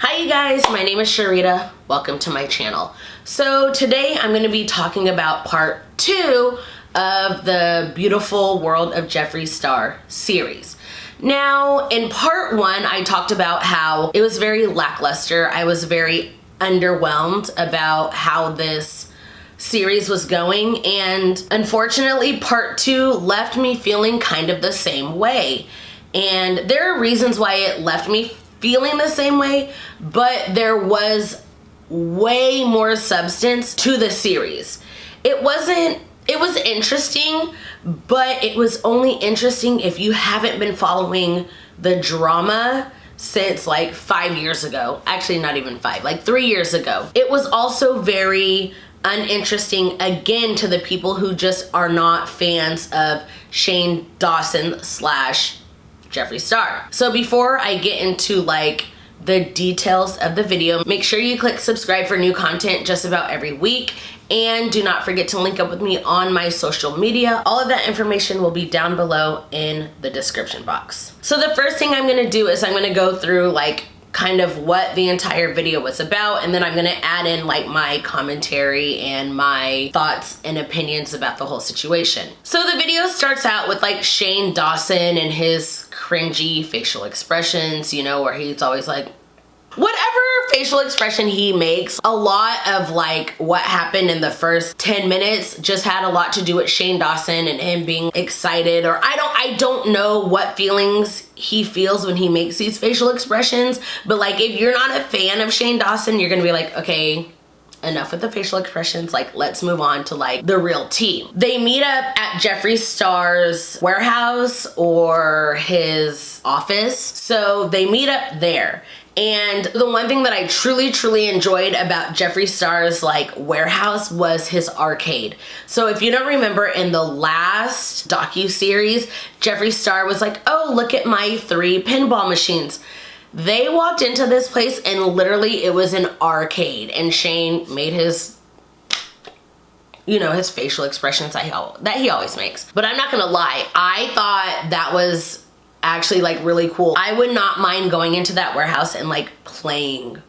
Hi you guys, my name is Cherita. Welcome to my channel. So today I'm going to be talking about part 2 of the Beautiful World of Jeffree Star series. Now in part 1 I talked about how it was very lackluster. I was very underwhelmed about how this series was going, and unfortunately part 2 left me feeling kind of the same way. And there are reasons why it left me feeling the same way, but there was way more substance to the series. It was interesting, but it was only interesting if you haven't been following the drama since like 5 years ago. Actually, not even 5, like 3 years ago. It was also very uninteresting, again, to the people who just are not fans of Shane Dawson / Jeffree Star. So before I get into like the details of the video, make sure you click subscribe for new content just about every week, and do not forget to link up with me on my social media. All of that information will be down below in the description box. So the first thing I'm gonna do is I'm gonna go through like kind of what the entire video was about, and then I'm gonna add in like my commentary and my thoughts and opinions about the whole situation. So the video starts out with like Shane Dawson and his cringy facial expressions, you know, where he's always like, whatever facial expression he makes, a lot of like what happened in the first 10 minutes just had a lot to do with Shane Dawson and him being excited, or I don't know what feelings he feels when he makes these facial expressions, but like if you're not a fan of Shane Dawson, you're gonna be like, okay, enough with the facial expressions, like let's move on to like the real tea. They meet up at Jeffree Star's warehouse or his office. So they meet up there. And the one thing that I truly enjoyed about Jeffree Star's like warehouse was his arcade. So if you don't remember, in the last docuseries, Jeffree Star was like, oh, look at my 3 pinball machines. They walked into this place and literally it was an arcade, and Shane made his, you know, his facial expressions that he always makes. But I'm not gonna lie, I thought that was actually like really cool. I would not mind going into that warehouse and like playing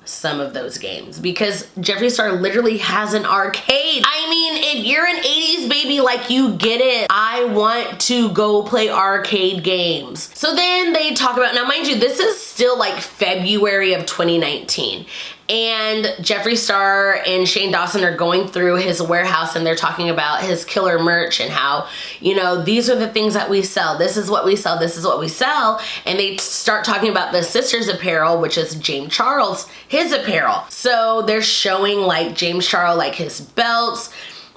some of those games, because Jeffree Star literally has an arcade. I mean, if you're an 80s baby, like, you get it. I want to go play arcade games. So then they talk about, now mind you, this is still like February of 2019. And Jeffree Star and Shane Dawson are going through his warehouse, and they're talking about his killer merch and how, you know, these are the things that we sell. This is what we sell. This is what we sell. And they start talking about the sisters apparel, which is James Charles, his apparel. So they're showing like James Charles, like his belts.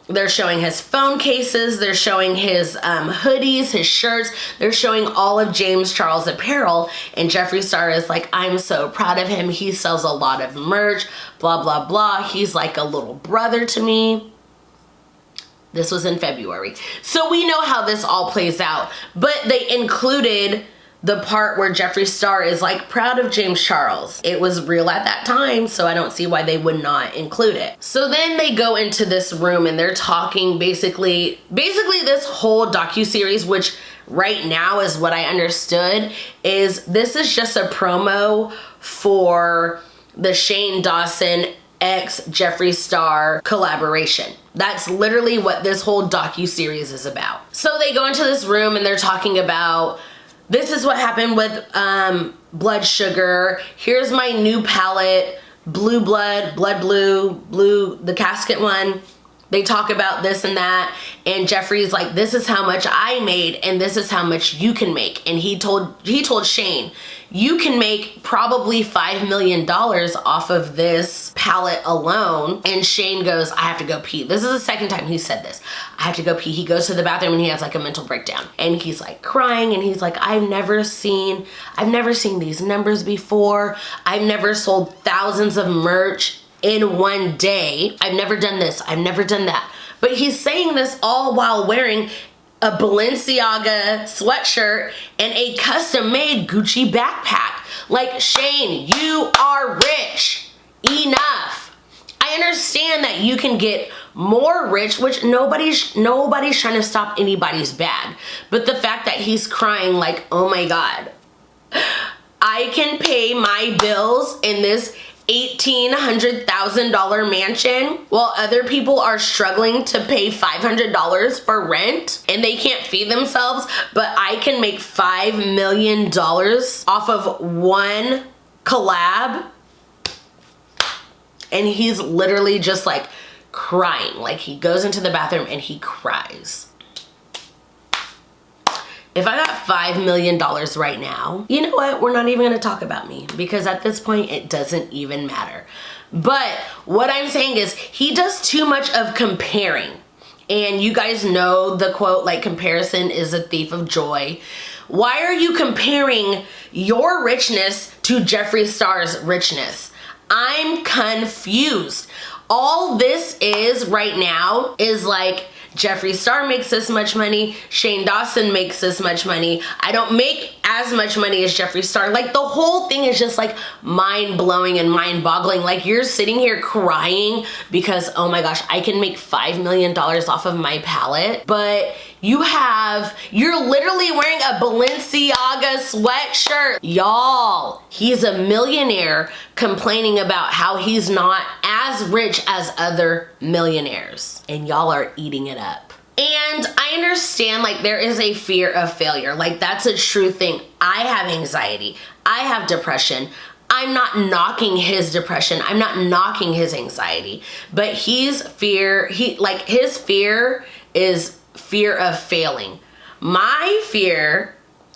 They're showing his phone cases, they're showing his hoodies, his shirts, they're showing all of James Charles' apparel, and Jeffree Star is like, I'm so proud of him, he sells a lot of merch, blah, blah, blah, he's like a little brother to me. This was in February. So we know how this all plays out, but they included the part where Jeffree Star is like proud of James Charles. It was real at that time, so I don't see why they would not include it. So then they go into this room and they're talking basically this whole docuseries, which right now is what I understood, is this is just a promo for the Shane Dawson x Jeffree Star collaboration. That's literally what this whole docuseries is about. So they go into this room and they're talking about, this is what happened with Blood Sugar. Here's my new palette, Blue Blood, Blood Blue, the casket one. They talk about this and that, and Jeffree's like, this is how much I made and this is how much you can make. And he told Shane, you can make probably $5 million off of this palette alone. And Shane goes, I have to go pee. This is the second time he said this. I have to go pee. He goes to the bathroom and he has like a mental breakdown. And he's like crying, and he's like, I've never seen these numbers before. I've never sold thousands of merch in one day. I've never done this. I've never done that. But he's saying this all while wearing a Balenciaga sweatshirt and a custom-made Gucci backpack. Like, Shane, you are rich. Enough. I understand that you can get more rich, which nobody's trying to stop anybody's bag. But the fact that he's crying like, oh my God, I can pay my bills in this $1,800,000 mansion while other people are struggling to pay $500 for rent and they can't feed themselves, but I can make $5 million off of one collab. And he's literally just like crying. Like he goes into the bathroom and he cries. If I got $5 million right now, you know what? We're not even gonna talk about me because at this point, it doesn't even matter. But what I'm saying is he does too much of comparing. And you guys know the quote, like, comparison is a thief of joy. Why are you comparing your richness to Jeffree Star's richness? I'm confused. All this is right now is like, Jeffree Star makes this much money, Shane Dawson makes this much money, I don't make as much money as Jeffree Star. Like the whole thing is just like mind-blowing and mind-boggling. Like you're sitting here crying because, oh my gosh, I can make $5 million off of my palette, but you're literally wearing a Balenciaga sweatshirt. Y'all, he's a millionaire complaining about how he's not as rich as other millionaires. And y'all are eating it up. And I understand, like, there is a fear of failure. Like, that's a true thing. I have anxiety. I have depression. I'm not knocking his depression. I'm not knocking his anxiety. But his fear is fear of failing. My fear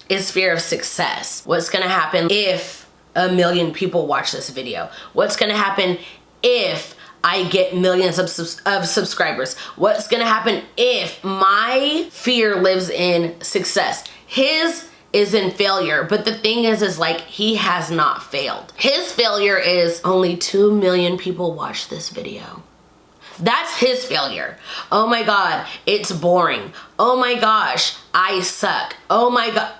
is fear of success. What's gonna happen if 1 million people watch this video? What's gonna happen if I get millions of subscribers? What's gonna happen if my fear lives in success? His is in failure, but the thing is like, he has not failed. His failure is only 2 million people watch this video. That's his failure. Oh my God, it's boring. Oh my gosh, I suck. Oh my God.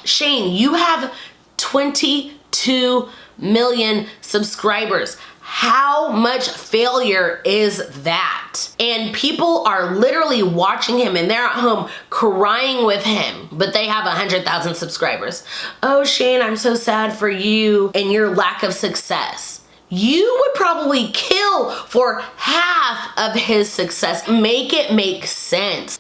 Shane, you have 22 million subscribers. How much failure is that? And people are literally watching him and they're at home crying with him, but they have 100,000 subscribers. Oh, Shane, I'm so sad for you and your lack of success. You would probably kill for half of his success. Make it make sense.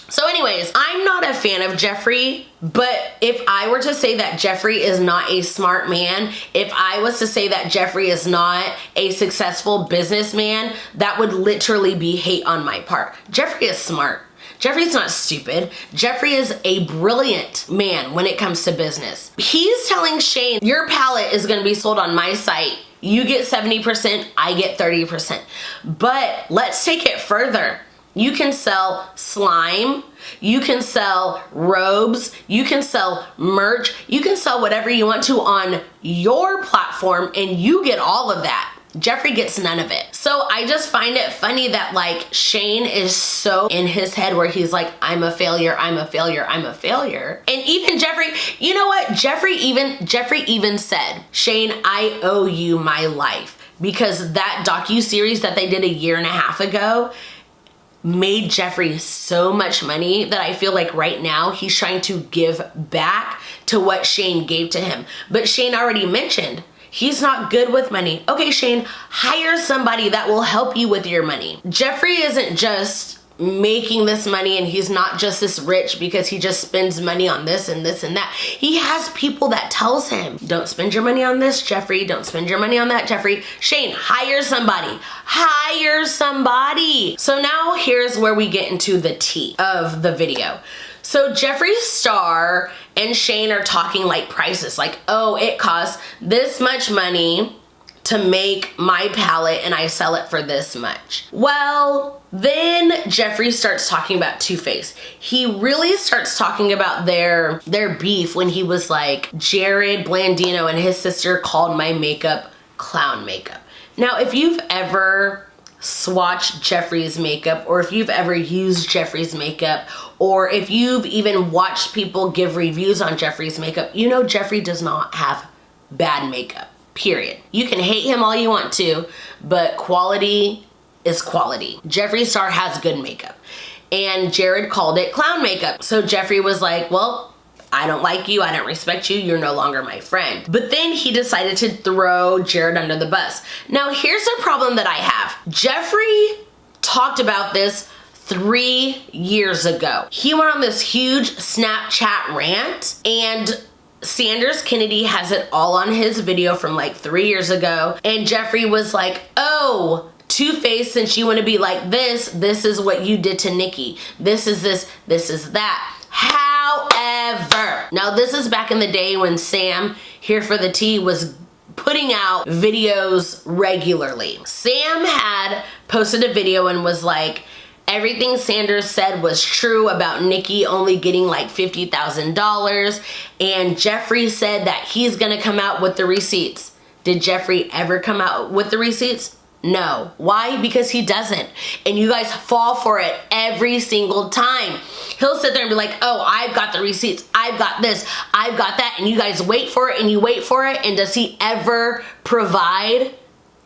So anyways, I'm not a fan of Jeffree, but if I were to say that Jeffree is not a smart man, if I was to say that Jeffree is not a successful businessman, that would literally be hate on my part. Jeffree is smart. Jeffree's not stupid. Jeffree is a brilliant man when it comes to business. He's telling Shane, your palette is gonna be sold on my site. You get 70%, I get 30%. But let's take it further. You can sell slime, you can sell robes, you can sell merch, you can sell whatever you want to on your platform and you get all of that. Jeffree gets none of it. So I just find it funny that like Shane is so in his head where he's like, I'm a failure, I'm a failure, I'm a failure. And even Jeffree, you know what? Jeffree even said, Shane, I owe you my life, because that docuseries that they did 1.5 years ago made Jeffree so much money that I feel like right now he's trying to give back to what Shane gave to him. But Shane already mentioned he's not good with money. Okay, Shane, hire somebody that will help you with your money. Jeffree isn't just making this money and he's not just this rich because he just spends money on this and this and that. He has people that tells him, don't spend your money on this, Jeffree. Don't spend your money on that, Jeffree. Shane, hire somebody. Hire somebody. So now here's where we get into the tea of the video. So Jeffree Star and Shane are talking like prices, like, oh, it costs this much money to make my palette and I sell it for this much. Well, then Jeffree starts talking about Too Faced. He really starts talking about their beef when he was like, Jared Blandino and his sister called my makeup clown makeup. Now, if you've ever swatched Jeffree's makeup, or if you've ever used Jeffree's makeup, or if you've even watched people give reviews on Jeffree's makeup, you know Jeffree does not have bad makeup. Period. You can hate him all you want to, but quality is quality. Jeffree Star has good makeup. And Jared called it clown makeup. So Jeffree was like, well, I don't like you, I don't respect you, you're no longer my friend. But then he decided to throw Jared under the bus. Now here's a problem that I have. Jeffree talked about this 3 years ago. He went on this huge Snapchat rant, and Sanders Kennedy has it all on his video from like 3 years ago, and Jeffree was like, oh, Two-Face, since you want to be like this is what you did to Nicki. This is this is that. However, now this is back in the day when Sam, here for the tea, was putting out videos regularly. Sam had posted a video and was like, everything Sanders said was true about Nicki only getting like $50,000, and Jeffree said that he's gonna come out with the receipts. Did Jeffree ever come out with the receipts? No. Why? Because he doesn't. And you guys fall for it every single time. He'll sit there and be like, oh, I've got the receipts, I've got this, I've got that, and you guys wait for it and you wait for it, and does he ever provide?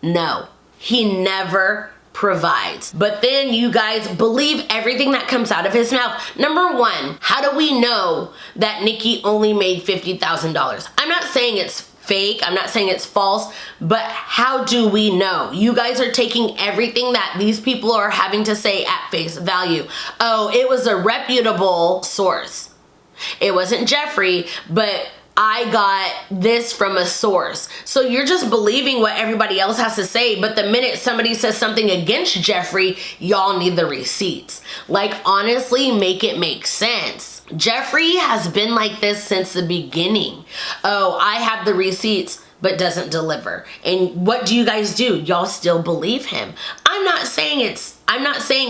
No. He never provides. But then you guys believe everything that comes out of his mouth. Number one, how do we know that Nicki only made $50,000? I'm not saying it's fake, I'm not saying it's false, but how do we know? You guys are taking everything that these people are having to say at face value. Oh, it was a reputable source. It wasn't Jeffree, but I got this from a source. So you're just believing what everybody else has to say, but the minute somebody says something against Jeffree, y'all need the receipts. Like, honestly, make it make sense. Jeffree has been like this since the beginning. Oh, I have the receipts, but doesn't deliver. And what do you guys do? Y'all still believe him. I'm not saying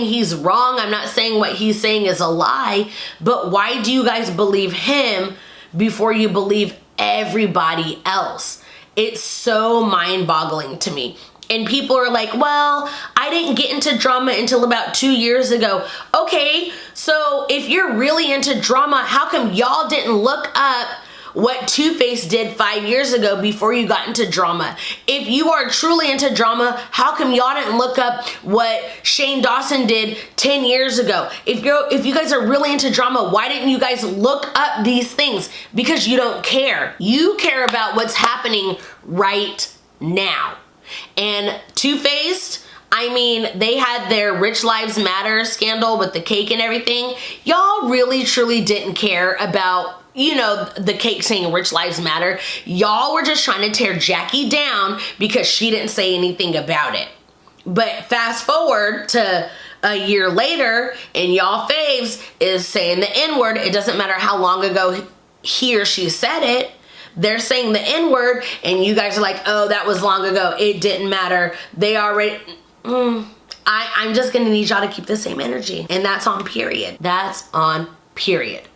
he's wrong. I'm not saying what he's saying is a lie, but why do you guys believe him before you believe everybody else? It's so mind-boggling to me. And people are like, well, I didn't get into drama until about 2 years ago. Okay, so if you're really into drama, how come y'all didn't look up what Two-Face did 5 years ago before you got into drama? If you are truly into drama, how come y'all didn't look up what Shane Dawson did 10 years ago? If you guys are really into drama, why didn't you guys look up these things? Because you don't care. You care about what's happening right now. And Two-Faced, I mean, they had their Rich Lives Matter scandal with the cake and everything. Y'all really truly didn't care about, you know, the cake saying Rich Lives Matter. Y'all were just trying to tear Jackie down because she didn't say anything about it. But fast forward to a year later, and y'all faves is saying the N-word. It doesn't matter how long ago he or she said it. They're saying the N-word, and you guys are like, oh, that was long ago. It didn't matter. They already... I'm just gonna need y'all to keep the same energy. And that's on period. That's on period.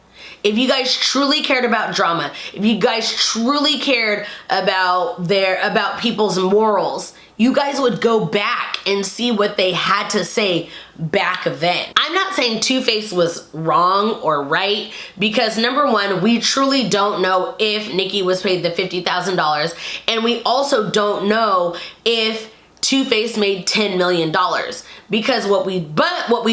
If you guys truly cared about drama, if you guys truly cared about people's morals, you guys would go back and see what they had to say back then. I'm not saying Two-Face was wrong or right, because number one, we truly don't know if Nicki was paid the $50,000, and we also don't know if Two-Face made $10 million, because what we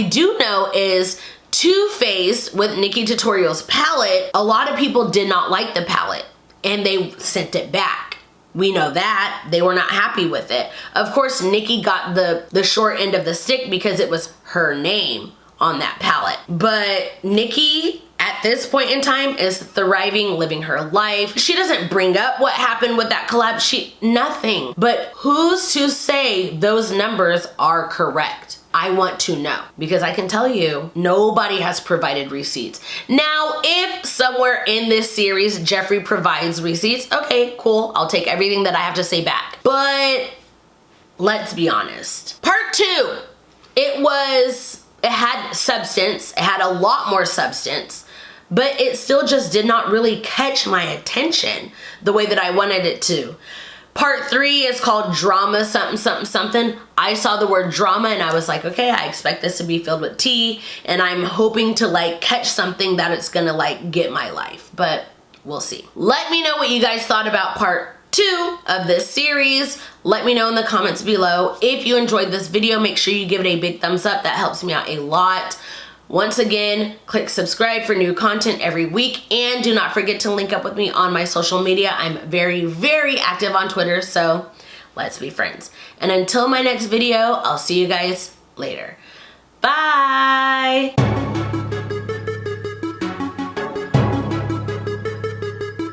do know is Two-Face with Nicki Tutorial's palette, a lot of people did not like the palette and they sent it back. We know that. They were not happy with it. Of course, Nicki got the short end of the stick because it was her name on that palette. But Nicki, at this point in time, is thriving, living her life. She doesn't bring up what happened with that collab. Nothing. But who's to say those numbers are correct? I want to know, because I can tell you nobody has provided receipts. Now, if somewhere in this series Jeffree provides receipts, okay, cool, I'll take everything that I have to say back. But let's be honest. Part 2, it had substance, it had a lot more substance, but it still just did not really catch my attention the way that I wanted it to. Part 3 is called drama something something something. I saw the word drama and I was like, okay, I expect this to be filled with tea, and I'm hoping to like catch something that it's gonna like get my life, but we'll see. Let me know what you guys thought about part 2 of this series. Let me know in the comments below. If you enjoyed this video, make sure you give it a big thumbs up. That helps me out a lot. Once again, click subscribe for new content every week, and do not forget to link up with me on my social media. I'm very, very active on Twitter, so let's be friends. And until my next video, I'll see you guys later.